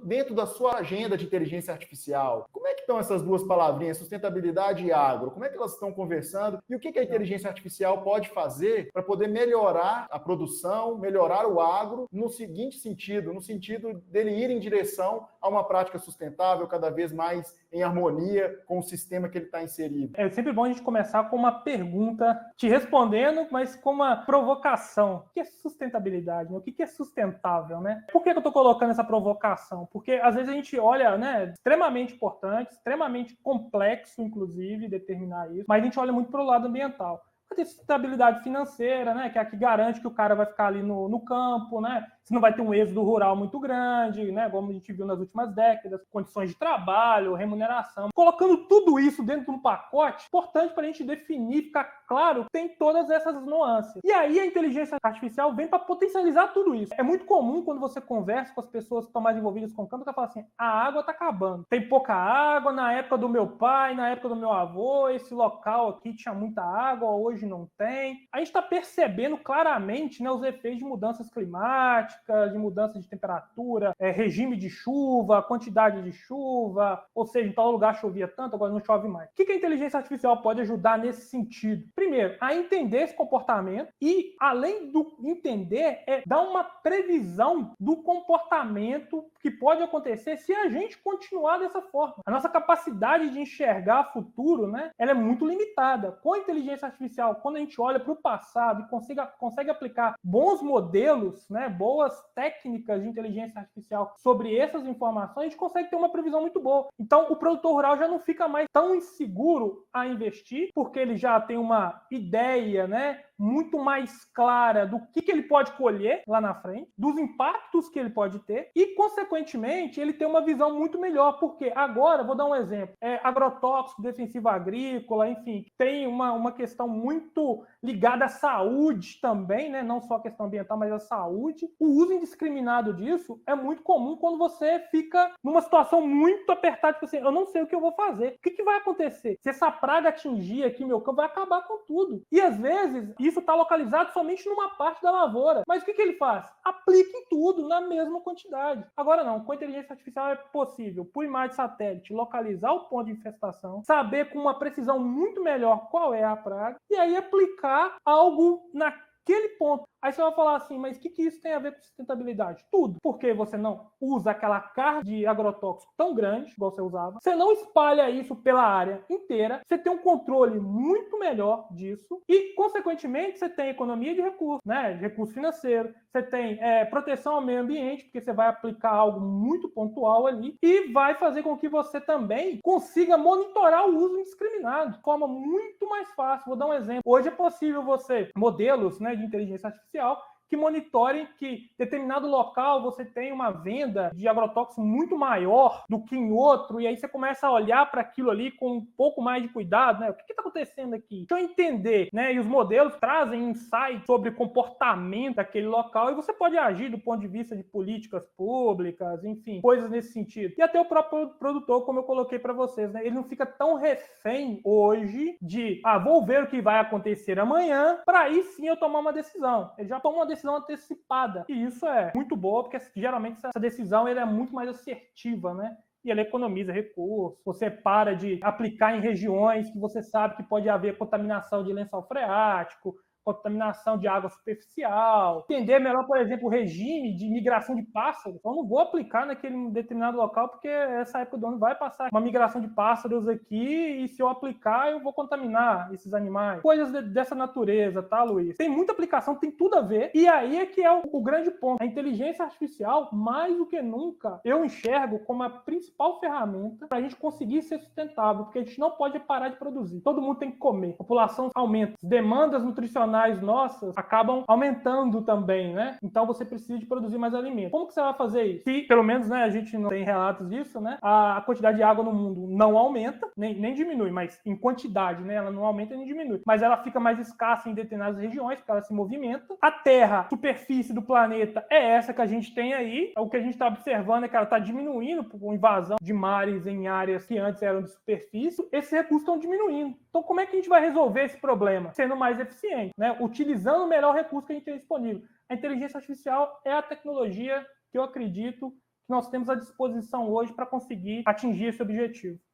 dentro da sua agenda de inteligência artificial? Como é que estão essas duas palavrinhas, sustentabilidade e agro? Como é que elas estão conversando? E o que a inteligência artificial pode fazer para poder melhorar a produção, melhorar o agro no seguinte sentido, no sentido dele ir em direção a uma prática sustentável, cada vez mais em harmonia com o sistema que ele está inserido? É sempre bom a gente começar com uma pergunta, te respondendo, mas com uma provocação. O que é sustentabilidade? O que é sustentável, né? Por que eu estou colocando essa provocação? Porque às vezes a gente olha, né, extremamente importante, extremamente complexo, inclusive, determinar isso, mas a gente olha muito para o lado ambiental. Tem sustentabilidade financeira, né, que é a que garante que o cara vai ficar ali no campo, né? Se não vai ter um êxodo rural muito grande, né, como a gente viu nas últimas décadas, condições de trabalho, remuneração. Colocando tudo isso dentro de um pacote, importante para a gente definir, ficar claro, tem todas essas nuances. E aí a inteligência artificial vem para potencializar tudo isso. É muito comum quando você conversa com as pessoas que estão mais envolvidas com o campo, que fala assim, a água está acabando. Tem pouca água, na época do meu pai, na época do meu avô, esse local aqui tinha muita água, hoje não tem. A gente está percebendo claramente, né, os efeitos de mudanças climáticas, de mudança de temperatura, regime de chuva, quantidade de chuva, ou seja, em tal lugar chovia tanto, agora não chove mais. O que a inteligência artificial pode ajudar nesse sentido? Primeiro, a entender esse comportamento e, além do entender, dar uma previsão do comportamento que pode acontecer se a gente continuar dessa forma. A nossa capacidade de enxergar futuro, né, ela é muito limitada. Com a inteligência artificial, quando a gente olha para o passado e consegue aplicar bons modelos, né, boas técnicas de inteligência artificial sobre essas informações, a gente consegue ter uma previsão muito boa. Então, o produtor rural já não fica mais tão inseguro a investir, porque ele já tem uma ideia, né, muito mais clara do que ele pode colher lá na frente, dos impactos que ele pode ter e, consequentemente, ele tem uma visão muito melhor, porque agora, vou dar um exemplo, agrotóxico, defensivo agrícola, enfim, tem uma questão muito ligada à saúde também, né? Não só a questão ambiental, mas a saúde. O uso indiscriminado disso é muito comum quando você fica numa situação muito apertada, tipo assim, eu não sei o que eu vou fazer. O que vai acontecer? Se essa praga atingir aqui meu campo, vai acabar com tudo. E, às vezes, isso está localizado somente numa parte da lavoura. Mas o que ele faz? Aplica em tudo, na mesma quantidade. Agora não, com a inteligência artificial é possível, por imagem de satélite, localizar o ponto de infestação, saber com uma precisão muito melhor qual é a praga, e aí aplicar algo naquele ponto. Aí você vai falar assim, mas o que isso tem a ver com sustentabilidade? Tudo. Porque você não usa aquela carga de agrotóxico tão grande, igual você usava. Você não espalha isso pela área inteira. Você tem um controle muito melhor disso. E, consequentemente, você tem economia de recursos, né? De recurso financeiro. Você tem proteção ao meio ambiente, porque você vai aplicar algo muito pontual ali. E vai fazer com que você também consiga monitorar o uso indiscriminado de forma muito mais fácil. Vou dar um exemplo. Hoje é possível você, modelos, né, de inteligência artificial, que monitorem que determinado local você tem uma venda de agrotóxico muito maior do que em outro, e aí você começa a olhar para aquilo ali com um pouco mais de cuidado, né? O que está acontecendo aqui? Deixa eu entender, né? E os modelos trazem insights sobre comportamento daquele local, e você pode agir do ponto de vista de políticas públicas, enfim, coisas nesse sentido. E até o próprio produtor, como eu coloquei para vocês, né? Ele não fica tão refém hoje de, vou ver o que vai acontecer amanhã, para aí sim eu tomar uma decisão. Ele já toma uma decisão antecipada. E isso é muito boa, porque geralmente essa decisão é muito mais assertiva, né? E ela economiza recursos. Você para de aplicar em regiões que você sabe que pode haver contaminação de lençol freático, contaminação de água superficial, entender melhor, por exemplo, o regime de migração de pássaros. Eu não vou aplicar naquele determinado local, porque essa época do ano vai passar uma migração de pássaros aqui, e se eu aplicar, eu vou contaminar esses animais. Coisas dessa natureza, tá, Luiz? Tem muita aplicação, tem tudo a ver, e aí é que é o grande ponto. A inteligência artificial, mais do que nunca, eu enxergo como a principal ferramenta para a gente conseguir ser sustentável, porque a gente não pode parar de produzir. Todo mundo tem que comer. A população aumenta. As demandas nutricionais nossas acabam aumentando também, né? Então você precisa de produzir mais alimento. Como que você vai fazer isso? Se, pelo menos, né, a gente não tem relatos disso, né? A quantidade de água no mundo não aumenta, nem diminui, mas em quantidade, né? Ela não aumenta nem diminui. Mas ela fica mais escassa em determinadas regiões, porque ela se movimenta. A Terra, a superfície do planeta, é essa que a gente tem aí. O que a gente está observando é que ela está diminuindo por invasão de mares em áreas que antes eram de superfície. Esses recursos estão diminuindo. Então, como é que a gente vai resolver esse problema? Sendo mais eficiente, né? Utilizando o melhor recurso que a gente tem disponível. A inteligência artificial é a tecnologia que eu acredito que nós temos à disposição hoje para conseguir atingir esse objetivo.